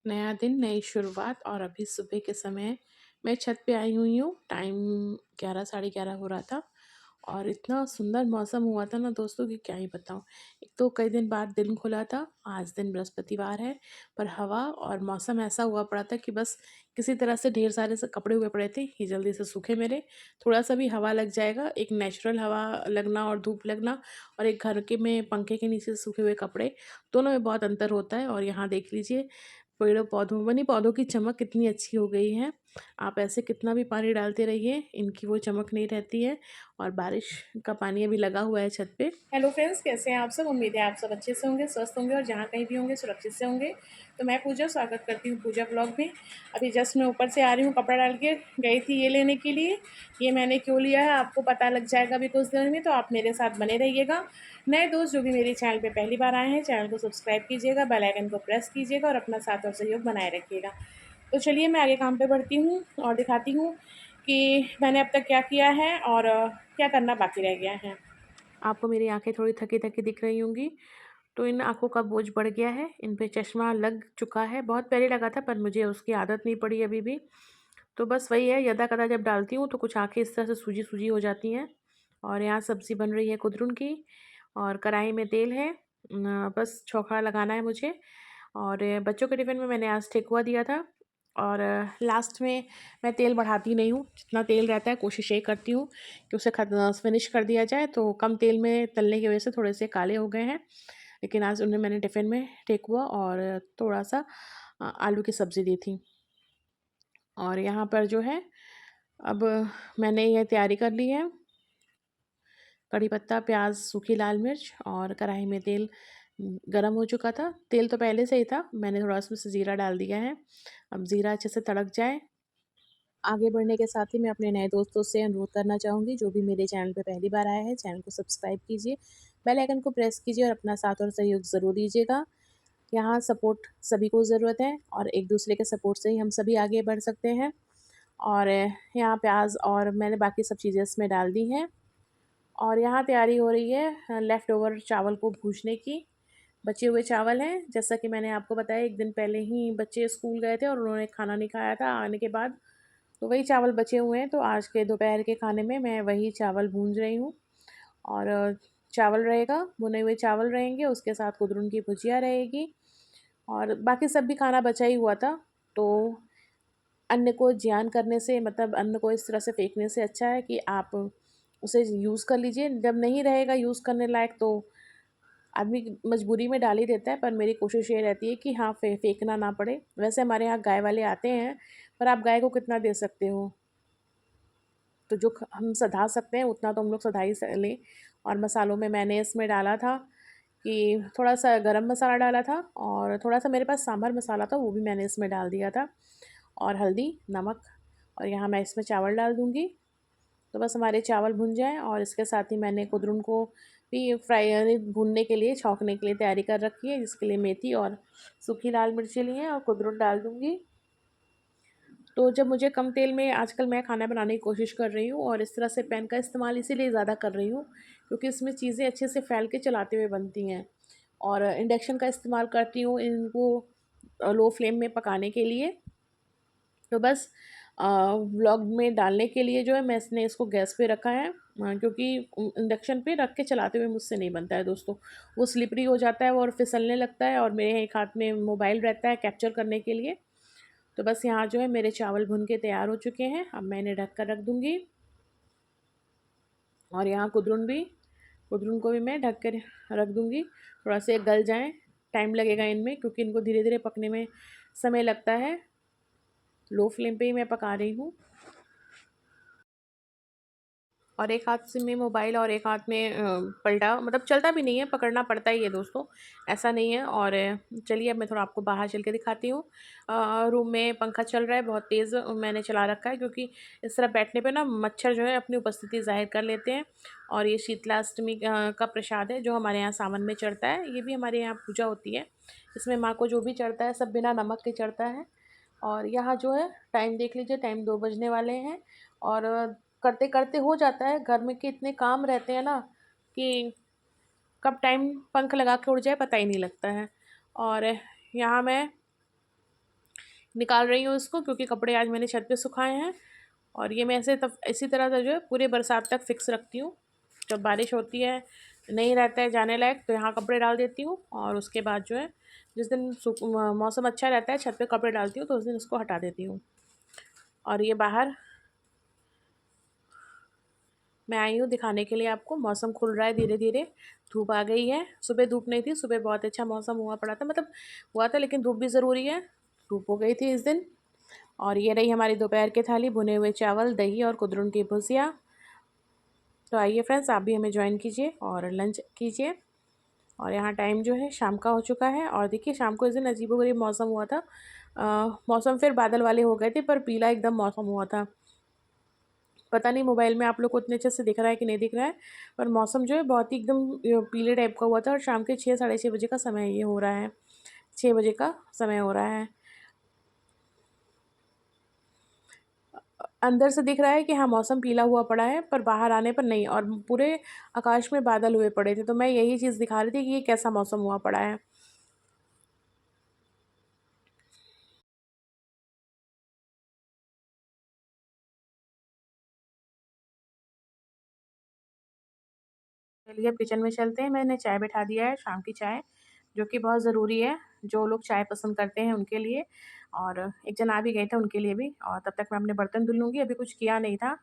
नया दिन, नई शुरुआत और अभी सुबह के समय मैं छत पे आई हुई हूँ। टाइम 11 साढ़े 11 हो रहा था और इतना सुंदर मौसम हुआ था ना दोस्तों कि क्या ही बताऊँ। एक तो कई दिन बाद दिन खुला था, आज दिन बृहस्पतिवार है, पर हवा और मौसम ऐसा हुआ पड़ा था कि बस किसी तरह से ढेर सारे से कपड़े हुए पड़े थे कि जल्दी से सूखे मेरे। थोड़ा-सा भी हवा लग जाएगा, एक नेचुरल हवा लगना और धूप लगना और एक घर के में पंखे के नीचे सूखे हुए कपड़े, दोनों में बहुत अंतर होता है। और यहाँ देख लीजिए पेड़ों-पौधों वन्य पौधों की चमक कितनी अच्छी हो गई है। आप ऐसे कितना भी पानी डालते रहिए, इनकी वो चमक नहीं रहती है और बारिश का पानी अभी लगा हुआ है छत पे। हेलो फ्रेंड्स, कैसे हैं आप सब? उम्मीद है आप सब अच्छे से होंगे, स्वस्थ होंगे और जहाँ कहीं भी होंगे सुरक्षित से होंगे। तो मैं पूजा स्वागत करती हूँ पूजा ब्लॉग में। अभी जस्ट मैं ऊपर से आ रही हूँ, कपड़ा डाल के गई थी ये लेने के लिए। ये मैंने क्यों लिया है आपको पता लग जाएगा अभी कुछ देर में, तो आप मेरे साथ बने रहिएगा। नए दोस्त जो भी मेरे चैनल पे पहली बार आए हैं, चैनल को सब्सक्राइब कीजिएगा, बेल आइकन को प्रेस कीजिएगा और अपना साथ और सहयोग बनाए रखिएगा। तो चलिए मैं आगे काम पे बढ़ती हूँ और दिखाती हूँ कि मैंने अब तक क्या किया है और क्या करना बाकी रह गया है। आपको मेरी आँखें थोड़ी थकी-थकी दिख रही होंगी, तो इन आँखों का बोझ बढ़ गया है, इन पे चश्मा लग चुका है। बहुत पहले लगा था पर मुझे उसकी आदत नहीं पड़ी अभी भी। तो बस वही है, यदा-कदा जब डालती हूँ तो कुछ आँखें इस तरह से सूजी-सूजी हो जाती हैं। और यहाँ सब्ज़ी बन रही है कुदरुन की और कढ़ाई में तेल है। बस छौंका लगाना है मुझे। और बच्चों के टिफ़िन में मैंने आज ठेकुआ दिया था और लास्ट में मैं तेल बढ़ाती नहीं हूँ। जितना तेल रहता है कोशिश यही करती हूँ कि उसे फ़िनिश कर दिया जाए, तो कम तेल में तलने की वज़ह से थोड़े से काले हो गए हैं। लेकिन आज उन्हें मैंने टिफ़िन में ठेकुआ और थोड़ा-सा आलू की सब्ज़ी दी थी। और यहाँ पर जो है अब मैंने ये तैयारी कर ली है। कड़ी पत्ता, प्याज़, सूखी लाल मिर्च और कढ़ाई में तेल गरम हो चुका था। तेल तो पहले से ही था, मैंने थोड़ा उसमें से ज़ीरा डाल दिया है। अब ज़ीरा अच्छे से तड़क जाए, आगे बढ़ने के साथ ही मैं अपने नए दोस्तों से अनुरोध करना चाहूँगी, जो भी मेरे चैनल पे पहली बार आए हैं, चैनल को सब्सक्राइब कीजिए, बेल आइकन को प्रेस कीजिए और अपना साथ और सहयोग ज़रूर दीजिएगा। यहाँ सपोर्ट सभी को ज़रूरत है और एक-दूसरे के सपोर्ट से ही हम सभी आगे बढ़ सकते हैं। और यहाँ प्याज़ और मैंने बाकी सब चीज़ें इसमें डाल दी हैं। और यहाँ तैयारी हो रही है लेफ़्ट ओवर चावल को भूजने की। बचे हुए चावल हैं, जैसा कि मैंने आपको बताया 1 दिन पहले ही बच्चे स्कूल गए थे और उन्होंने खाना नहीं खाया था आने के बाद, तो वही चावल बचे हुए हैं। तो आज के दोपहर के खाने में मैं वही चावल भूंज रही हूँ। और चावल रहेगा, भुने हुए चावल रहेंगे, उसके साथ कुदरुन की भुजिया रहेगी और बाकी सब भी खाना बचा ही हुआ था। तो अन्न को जियान करने से, मतलब अन्न को इस तरह से फेंकने से अच्छा है कि आप उसे यूज़ कर लीजिए। जब नहीं रहेगा यूज़ करने लायक तो आदमी मजबूरी में डाल ही देता है, पर मेरी कोशिश ये रहती है कि हाँ, फेंकना ना पड़े। वैसे हमारे यहाँ गाय वाले आते हैं, पर आप गाय को कितना दे सकते हो? तो जो हम सधा सकते हैं उतना तो हम लोग सधा ही लें। और मसालों में मैंने इसमें डाला था कि थोड़ा-सा गरम मसाला डाला था और थोड़ा-सा मेरे पास सांभर मसाला था, वो भी मैंने इसमें डाल दिया था और हल्दी, नमक। और यहाँ मैं इसमें चावल डाल दूँगी। तो बस हमारे चावल भुन जाएँ और इसके साथ ही मैंने कुदरुन को भी फ्राई यानी भूनने के लिए, छौंकने के लिए तैयारी कर रखी है, जिसके लिए मेथी और सूखी लाल मिर्ची ली हैं और कुदरुन डाल दूँगी। तो जब मुझे कम तेल में, आजकल मैं खाना बनाने की कोशिश कर रही हूँ और इस तरह से पैन का इस्तेमाल इसीलिए ज़्यादा कर रही हूँ, क्योंकि इसमें चीज़ें अच्छे से फैल के चलाते हुए बनती हैं। और इंडक्शन का इस्तेमाल करती हूँ इनको लो फ्लेम में पकाने के लिए। तो बस व्लॉग में डालने के लिए जो है मैंने इसको गैस पे रखा है, क्योंकि इंडक्शन पे रख के चलाते हुए मुझसे नहीं बनता है दोस्तों। वो स्लिपरी हो जाता है और फिसलने लगता है और मेरे एक हाथ में मोबाइल रहता है कैप्चर करने के लिए। तो बस यहाँ जो है मेरे चावल भुन के तैयार हो चुके हैं, अब मैं इन्हें ढक कर रख दूँगी। और यहाँ कुदरुन को भी मैं ढक कर रख दूँगी, थोड़ा सा ये गल जाएँ। टाइम लगेगा इनमें क्योंकि इनको धीरे-धीरे पकने में समय लगता है। लो फ्लेम पे ही मैं पका रही हूँ। और एक हाथ से में मोबाइल और एक हाथ में पलटा, मतलब चलता भी नहीं है, पकड़ना पड़ता ही है दोस्तों, ऐसा नहीं है। और चलिए अब मैं थोड़ा आपको बाहर चल के दिखाती हूँ। रूम में पंखा चल रहा है, बहुत तेज़ मैंने चला रखा है, क्योंकि इस तरह बैठने पे ना मच्छर जो है अपनी उपस्थिति ज़ाहिर कर लेते हैं। और ये शीतलाष्टमी का प्रसाद है जो हमारे यहाँ सावन में चढ़ता है, ये भी हमारे यहाँ पूजा होती है। इसमें माँ को जो भी चढ़ता है सब बिना नमक के चढ़ता है। और यहाँ जो है टाइम देख लीजिए, टाइम 2 बजने वाले हैं। और करते-करते हो जाता है, घर में के इतने काम रहते हैं ना कि कब टाइम पंख लगा के उड़ जाए पता ही नहीं लगता है। और यहाँ मैं निकाल रही हूँ इसको, क्योंकि कपड़े आज मैंने छत पे सुखाए हैं। और ये मैं ऐसे तब इसी तरह से जो है पूरे बरसात तक फिक्स रखती हूँ। जब बारिश होती है, नहीं रहता है जाने लायक, तो यहाँ कपड़े डाल देती हूँ। और उसके बाद जो है जिस दिन मौसम अच्छा रहता है, छत पे कपड़े डालती हूँ, तो उस दिन उसको हटा देती हूँ। और ये बाहर मैं आई हूँ दिखाने के लिए आपको, मौसम खुल रहा है धीरे धीरे, धूप आ गई है। सुबह धूप नहीं थी, सुबह बहुत अच्छा मौसम हुआ पड़ा था, मतलब हुआ था, लेकिन धूप भी ज़रूरी है। धूप हो गई थी इस दिन। और ये रही हमारी दोपहर की थाली, भुने हुए चावल, दही और कुदरुन की भुजिया। तो आइए फ्रेंड्स, आप भी हमें ज्वाइन कीजिए और लंच कीजिए। और यहाँ टाइम जो है शाम का हो चुका है। और देखिए शाम को इस दिन अजीबोगरीब मौसम हुआ था। मौसम फिर बादल वाले हो गए थे, पर पीला एकदम मौसम हुआ था। पता नहीं मोबाइल में आप लोग को उतने अच्छे से दिख रहा है कि नहीं दिख रहा है, पर मौसम जो है बहुत ही एकदम पीले टाइप का हुआ था। और शाम के 6 साढ़े 6 बजे का समय ये हो रहा है, 6 बजे का समय हो रहा है। अंदर से दिख रहा है कि हाँ मौसम पीला हुआ पड़ा है, पर बाहर आने पर नहीं। और पूरे आकाश में बादल हुए पड़े थे, तो मैं यही चीज़ दिखा रही थी कि ये कैसा मौसम हुआ पड़ा है। चलिए अब किचन में चलते हैं। मैंने चाय बैठा दिया है, शाम की चाय, जो कि बहुत ज़रूरी है, जो लोग चाय पसंद करते हैं उनके लिए। और एक जन आ भी गए थे उनके लिए भी। और तब तक मैं अपने बर्तन धुल लूँगी। अभी कुछ किया नहीं था,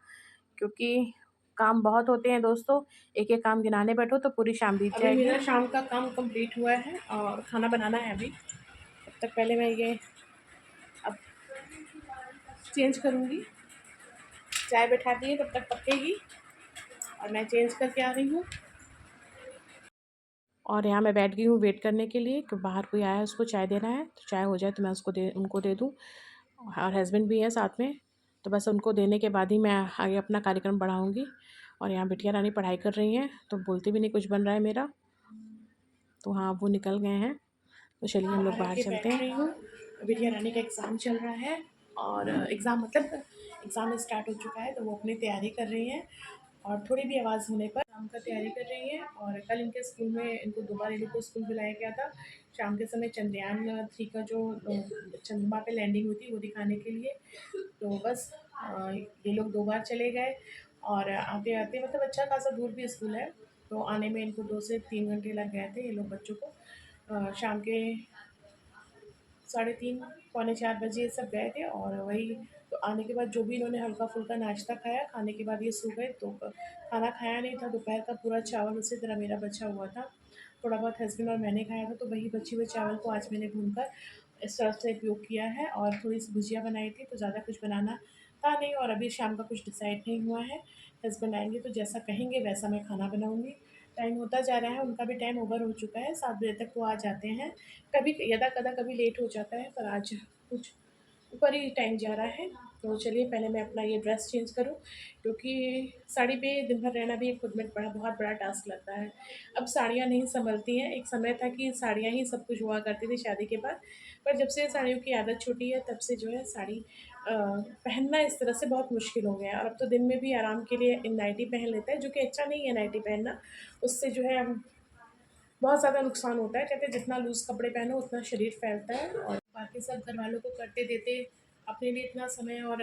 क्योंकि काम बहुत होते हैं दोस्तों। एक-एक काम गिनाने बैठो तो पूरी शाम बीत जाएगी। अभी मेरा शाम का काम कंप्लीट हुआ है और खाना बनाना है अभी। तब तक पहले मैं ये अब चेंज करूँगी। चाय बैठा दी है, तब तक पकेगी और मैं चेंज करके आ रही हूँ। और यहाँ मैं बैठ गई हूँ वेट करने के लिए कि बाहर कोई आया है, उसको चाय देना है। तो चाय हो जाए तो मैं उनको दे दूँ। और हस्बैंड भी हैं साथ में, तो बस उनको देने के बाद ही मैं आगे अपना कार्यक्रम बढ़ाऊँगी। और यहाँ बिटिया रानी पढ़ाई कर रही हैं, तो बोलती भी नहीं कुछ बन रहा है मेरा। तो हाँ, वो निकल गए हैं। तो चलिए हम लोग बाहर चलते हैं। बिटिया रानी का एग्ज़ाम चल रहा है, और एग्ज़ाम मतलब एग्ज़ाम स्टार्ट हो चुका है, तो वो अपनी तैयारी कर रही हैं। और थोड़ी भी आवाज़ होने पर एग्ज़ाम का तैयारी कर रही हैं। और कल इनके स्कूल में इनको दोबारा इन लोग को स्कूल बुलाया गया था शाम के समय, चंद्रयान 3 का जो चंद्रमा पे लैंडिंग हुई थी वो दिखाने के लिए। तो बस ये लोग 2 बार चले गए। और आते-आते मतलब अच्छा खासा दूर भी स्कूल है, तो आने में इनको 2 से 3 घंटे लग गए थे ये लोग बच्चों को। शाम के 3:30 पौने 4 बजे ये सब गए थे। और वही तो आने के बाद जो भी इन्होंने हल्का-फुल्का नाश्ता खाया, खाने के बाद ये सो गए। तो खाना खाया नहीं था दोपहर का, पूरा चावल उसी तरह मेरा बचा हुआ था। थोड़ा बहुत हस्बैंड और मैंने खाया था, तो वही बचे हुए चावल को आज मैंने भूनकर इस तरह से उपयोग किया है। और थोड़ी-सी भुजिया बनाई थी, तो ज़्यादा कुछ बनाना था नहीं। और अभी शाम का कुछ डिसाइड नहीं हुआ है। हस्बैंड आएँगे तो जैसा कहेंगे वैसा मैं खाना बनाऊँगी। टाइम होता जा रहा है, उनका भी टाइम ओवर हो चुका है, 7 बजे तक वो आ जाते हैं। कभी यदा-कदा कभी लेट हो जाता है, पर आज कुछ ऊपर ही टाइम जा रहा है। तो चलिए पहले मैं अपना ये ड्रेस चेंज करूँ, क्योंकि साड़ी पे दिन भर रहना भी खुद में बहुत बड़ा टास्क लगता है। अब साड़ियाँ नहीं सँभलती हैं। एक समय था कि साड़ियाँ ही सब कुछ हुआ करती थी शादी के बाद, पर जब से साड़ियों की आदत छूटी है तब से जो है साड़ी पहनना इस तरह से बहुत मुश्किल हो गया है। और अब तो दिन में भी आराम के लिए नाइटी पहन लेते हैं, जो कि अच्छा नहीं है नाइटी पहनना। उससे जो है बहुत ज़्यादा नुकसान होता है। कहते हैं जितना लूज़ कपड़े पहनो उतना शरीर फैलता है। और बाकी सब घरवालों को करते देते अपने लिए इतना समय और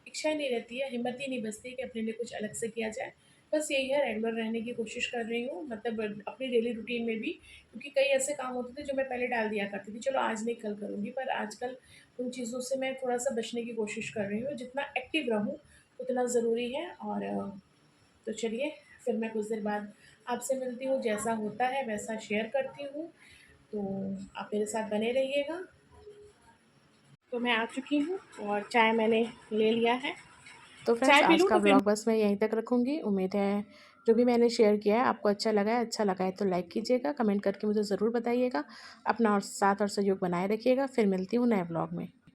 इच्छा ही नहीं रहती है, हिम्मत ही नहीं बचती कि अपने लिए कुछ अलग से किया जाए। बस यही है, रेगुलर रहने की कोशिश कर रही हूँ, मतलब अपनी डेली रूटीन में भी। क्योंकि कई ऐसे काम होते थे जो मैं पहले टाल दिया करती थी, चलो आज नहीं कल करूँगी, पर आजकल उन चीज़ों से मैं थोड़ा-सा बचने की कोशिश कर रही हूँ। जितना एक्टिव रहूँ उतना ज़रूरी है। और तो चलिए फिर मैं कुछ देर बाद आपसे मिलती हूँ, जैसा होता है वैसा शेयर करती हूँ। तो आप मेरे साथ बने रहिएगा। तो मैं आ चुकी हूँ और चाय मैंने ले लिया है। तो फ्रेंड्स चाय पी आज लूँ का तो फिर व्लॉग बस मैं यहीं तक रखूँगी। उम्मीद है जो भी मैंने शेयर किया है आपको अच्छा लगा है तो लाइक कीजिएगा, कमेंट करके मुझे ज़रूर बताइएगा। अपना और साथ और सहयोग बनाए रखिएगा। फिर मिलती हूँ नए व्लॉग में।